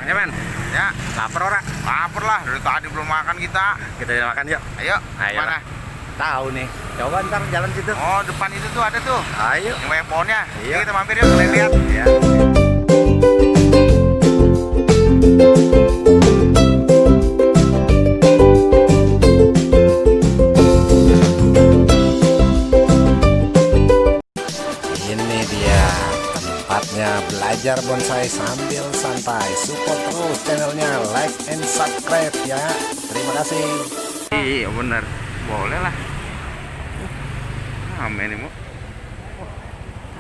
Bang Yaman, Ya, lapar ora? lapar lah. Dari tadi belum makan kita. Kita makan yuk. Ayo, Ayo. mana? Tahu nih. Coba ntar jalan situ. Oh, depan itu tuh ada tuh. Ayo. Yang banyak pohonnya. Iya. Yuk, kita mampir yuk, kita lihat. Ya. Ini dia tempatnya belajar bonsai sambil santai. Support terus channelnya, like and subscribe ya. Terima kasih. Iya bener, boleh lah. Rame nih mau.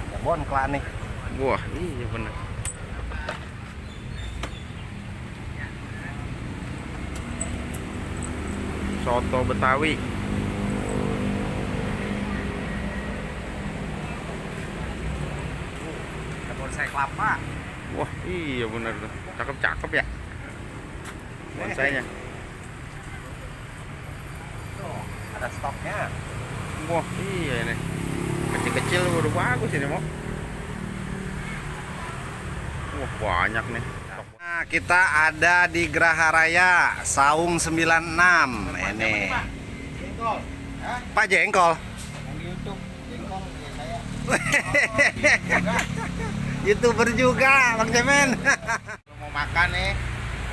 Ada bonkla nih. Wah iya bener. Soto Betawi. Bonsai kelapa. Wah iya bener tuh. Cakep-cakep ya bonsainya. Tuh, ada stoknya. Wah iya nih. Kecil-kecil udah bagus ini mau. Wah banyak nih. Nah, kita ada di Geraha Raya Saung 96 ini. Jengkol. Hah? Pak Jengkol. Yang di YouTube, jengkol ya saya. YouTuber juga Bang Cemen. Mau makan nih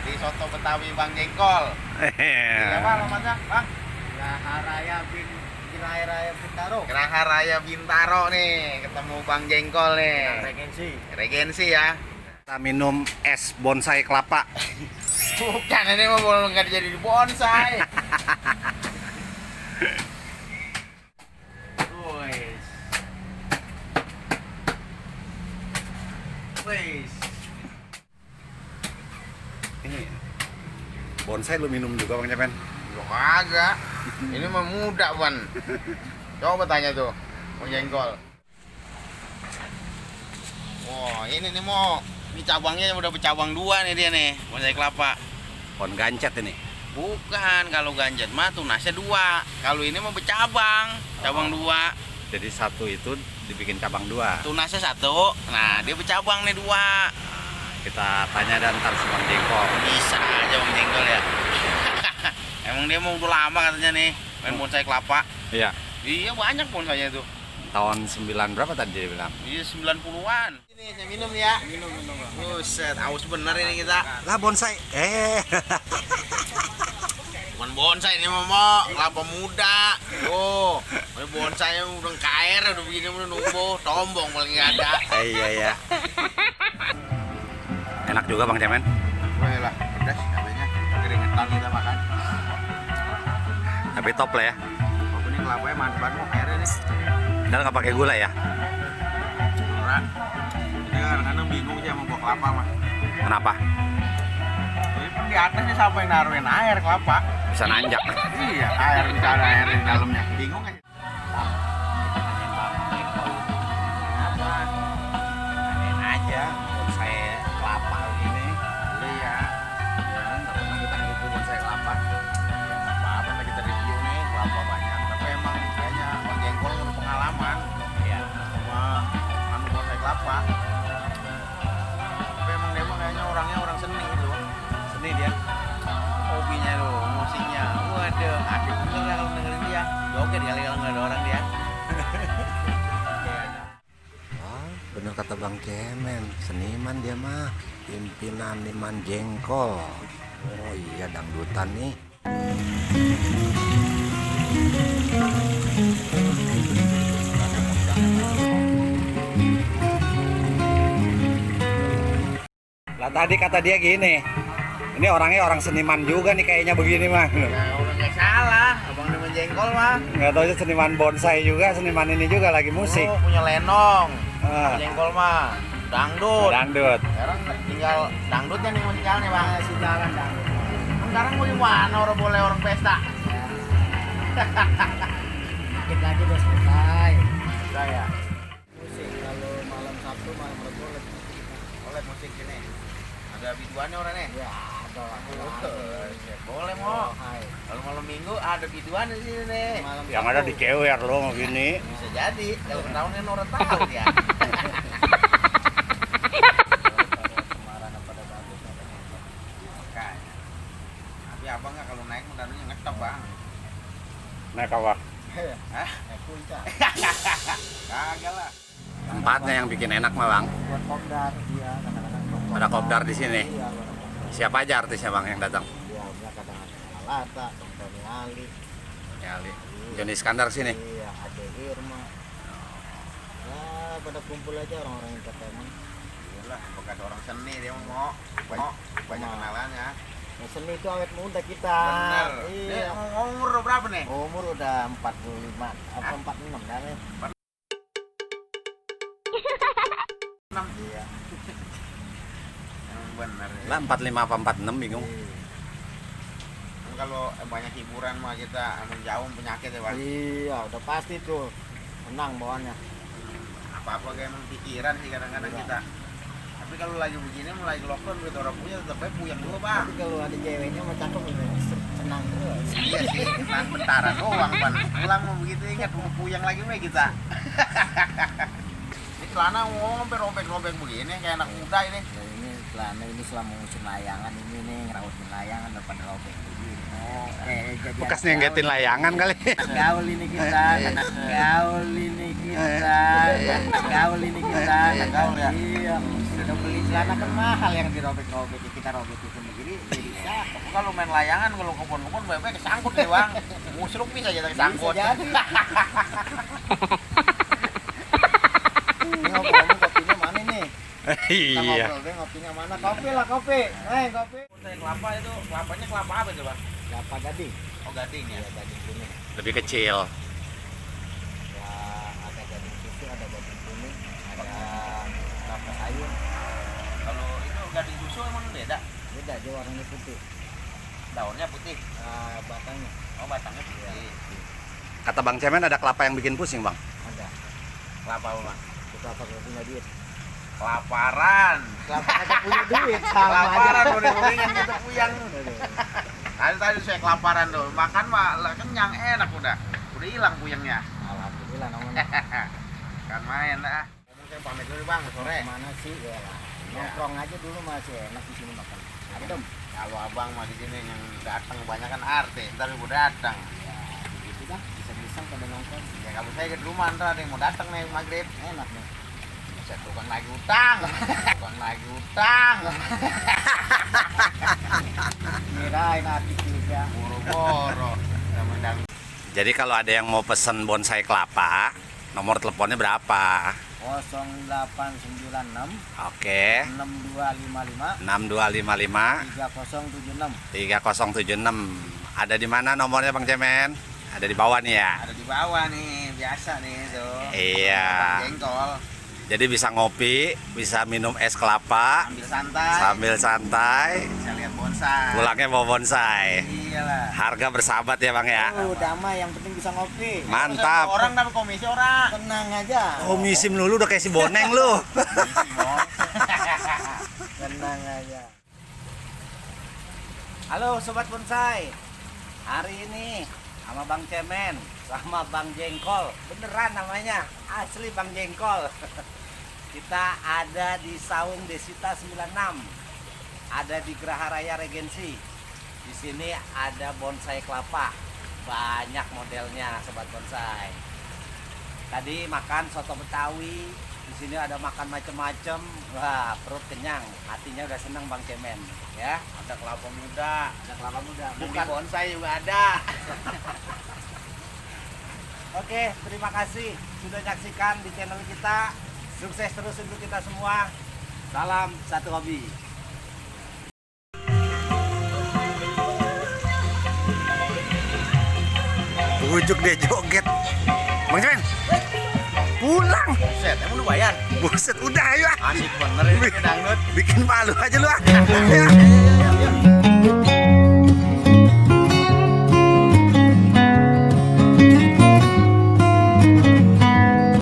di soto Betawi Bang Jengkol. Apa alamatnya, Bang? Geraha Raya Bintaro. Geraha Raya Bintaro nih, ketemu Bang Jengkol nih. Regensi ya. Kita minum es bonsai kelapa. Bukan, ini mah boleh nggak jadi di bonsai. Wes. Wes. Ini bonsai lu minum juga Bang Cemen? Lo kagak. Ini mah muda, Wan. Coba tanya tuh, Bang Jengkol. Wah, ini nih mau. Ini cabangnya udah bercabang dua nih dia nih, bonsai kelapa. Pohon gancet ini. Bukan, kalau ganjet mah tunasnya dua. Kalau ini mah bercabang, cabang dua. Jadi satu itu dibikin cabang dua. Tunasnya satu, nah dia bercabang nih dua. Kita tanya dan ntar si Bang Jengkol. Bisa aja Bang Jengkol ya. Emang dia mau udah lama katanya nih main bonsai kelapa. Iya. Iya banyak bonsainya tuh. Tahun 9 berapa tadi dia bilang? Iya 90-an. Ini saya minum ya. Minum. Buset, aus bener ini kita. Lah bonsai. Bukan bonsai ini mah, kelapa muda. Oh, ini bonsai udah kair, udah begini udah numbuh, tombong paling nggak ada. Iya ya. Enak juga Bang Cemen. Boleh lah, pedas cabenya. Keringetan kita makan. Tapi top lah ya. Oh, ini kelapanya mantap banget airnya nih. Dan nggak pakai gula ya? Ora. Ini kadang-kadang bingung sih mau bawa kelapa mah. Kenapa? Ini di atasnya siapa yang naruhin air kelapa? Bisa nanjak. Iya, air bisa ada air di dalamnya. Bingung aja. Tanyain aja bonsai kelapa begini. Iya. Ya, nggak pernah kita review bonsai kelapa. Nggak apa-apa nih kita review nih kelapa banyak. Tapi emang kayaknya Bang Jengkol udah pengalaman Iya. sama anu bonsai kelapa. Tapi emang dia mah kayaknya orangnya orang seni gitu. Seni dia. Hobinya tuh, musiknya. Waduh, asik juga lah kalau dengerin dia. Joget kali kalau nggak ada orang dia. Wah, bener kata Bang Cemen, seniman dia mah, pimpinan Niman Jengkol. Oh iya, dangdutan nih. Lah tadi kata dia gini, ini orangnya orang seniman juga nih kayaknya begini mah. Ya udah nggak salah, abang Niman Jengkol mah. Nggak tahu sih seniman bonsai juga, seniman ini juga lagi musik. Oh, punya lenong. Ah. Jengkol mah dangdut. Dangdut. Sekarang tinggal dangdutnya nih musikal nih bang. Jalan dangdut. Sekarang mau di mana orang boleh orang pesta? Dikit lagi udah selesai. Saya Musik kalau malam Sabtu malam Rebo boleh musik sini. Ada biduannya orangnya. ya ada Boleh mau. Kalau malam Minggu ada biduan di sini nih. malam Yang ada di kewer lo begini. Bisa jadi kalau tahun kan orang tahu dia. apa enggak kalau naik motornya ngetop bang. Naik apa? Hah? Naik puncak. Kagak lah. Tempatnya yang bikin enak mah bang. Buat kopdar, iya kadang-kadang buat Ada kopdar di sini. Iya, buat Siapa aja artisnya bang yang datang? Iya, udah kadang-kadang Lata, Tony Ali. Ya, Ali. Joni Iskandar sini. Iya, ada Irma. Ya, pada kumpul aja orang-orang entertainment. Iyalah, bekas orang seni dia mau banyak kenalannya. Yang seni itu awet muda kita. Bener. Iya. Dia umur berapa nih? Umur udah 45 apa 46 dah nih. Iya. Emang bener. Ya. Lah 45 apa 46 bingung. Kan kalau banyak hiburan mah kita emang jauh penyakit ya bang. Iya, udah pasti tuh. Menang bawaannya. Apa-apa kayak emang pikiran sih kadang-kadang Iya. kita. Tapi kalau lagi begini mulai lockdown gitu orang punya tetap aja puyeng dulu bang. Tapi kalau ada ceweknya mau cakep senang terus. Iya sih, nah bentaran doang pan. Pulang mau begitu ingat mau puyeng lagi mah kita. Ini celana ngomong sampai robek-robek begini kayak anak muda ini. Nah, ini celana ini selama musim layangan ini nih ngerautin layangan daripada robek begini. Oh, Jadi Bekas anak nyengetin layangan kali. Anak gaul ini kita, anak gaul ini kita, anak gaul ini kita, Anak gaul ya? Iya, udah beli celana kan mahal yang dirobek-robek, kita robek itu sendiri, jadi cakep. kalau main layangan kalau kebun-kebun baik-baik kesangkut nih bang. Musluk bisa jadi Bisa kesangkut. jadi. Ini ngomong kopinya mana nih? Kita Iya. ngobrol deh ngopinya mana? Kopi lah kopi. Kopi. Teh kelapa itu, kelapanya kelapa apa itu bang? Kelapa gading. Oh gading ya. Iya, gading kuning. Lebih kecil. Ya, ada gading susu, ada gading kuning, ada kelapa sayur. Kalau itu gading susu emang beda. Beda, dia warnanya putih. Daunnya putih. Batangnya Oh batangnya putih. Kata Bang Cemen ada kelapa yang bikin pusing bang. ada. Kelapa apa bang? Itu kelapa kalau punya duit. Kelaparan. Kelapa kagak punya duit, sama Kelaparan aja. udah mendingan kita puyang. Tadi saya kelaparan tuh. Makan mah lah, kenyang enak udah. Udah hilang puyengnya. Alhamdulillah namanya. Kan main dah. Ngomong saya pamit dulu bang sore. Mana sih ya lah. Nongkrong aja dulu masih enak di sini makan. Adem. Kalau abang mah di sini yang datang kebanyakan artis, ntar ibu datang. Ya, gitu dah. Bisa-bisa pada nongkrong. Ya kalau saya ke rumah ntar ada yang mau datang nih maghrib. Enak nih. Saya tukang lagi utang, tukang lagi utang. Kirain artis juga. Boro-boro. Mendang. Jadi kalau ada yang mau pesen bonsai kelapa, nomor teleponnya berapa? 0896 Oke. 6255 6255 3076. 3076. Ada di mana nomornya Bang Cemen? Ada di bawah nih ya. Ada di bawah nih, biasa nih tuh. Iya. Abang jengkol, Jadi bisa ngopi, bisa minum es kelapa ambil santai. sambil santai, Bisa lihat bonsai. pulangnya bawa bonsai. Iyalah. Harga bersahabat ya Bang ya. Damai yang penting bisa ngopi. Mantap. Orang dapat komisi orang. Tenang aja. Komisi melulu udah kayak si Boneng lu. Tenang aja. Halo sobat bonsai. Hari ini sama Bang Cemen, sama Bang Jengkol. Beneran namanya, asli Bang Jengkol. Kita ada di Saung Desita 96. Ada di Geraha Raya Regensi. Di sini ada bonsai kelapa. Banyak modelnya sobat bonsai. Tadi makan soto Betawi. Di sini ada makan macam-macam. Wah, perut kenyang. Hatinya udah senang Bang Cemen, ya. Ada kelapa muda. Ada kelapa muda. Bukan bonsai juga ada. Oke, terima kasih sudah menyaksikan di channel kita. Sukses terus untuk kita semua. Salam satu hobi. Bujuk deh joget. Bang Cemen, pulang. Buset, emang lu bayar? Buset, udah ayo. Asik bener ini dangdut. Bikin malu aja lu. Ah. Ya.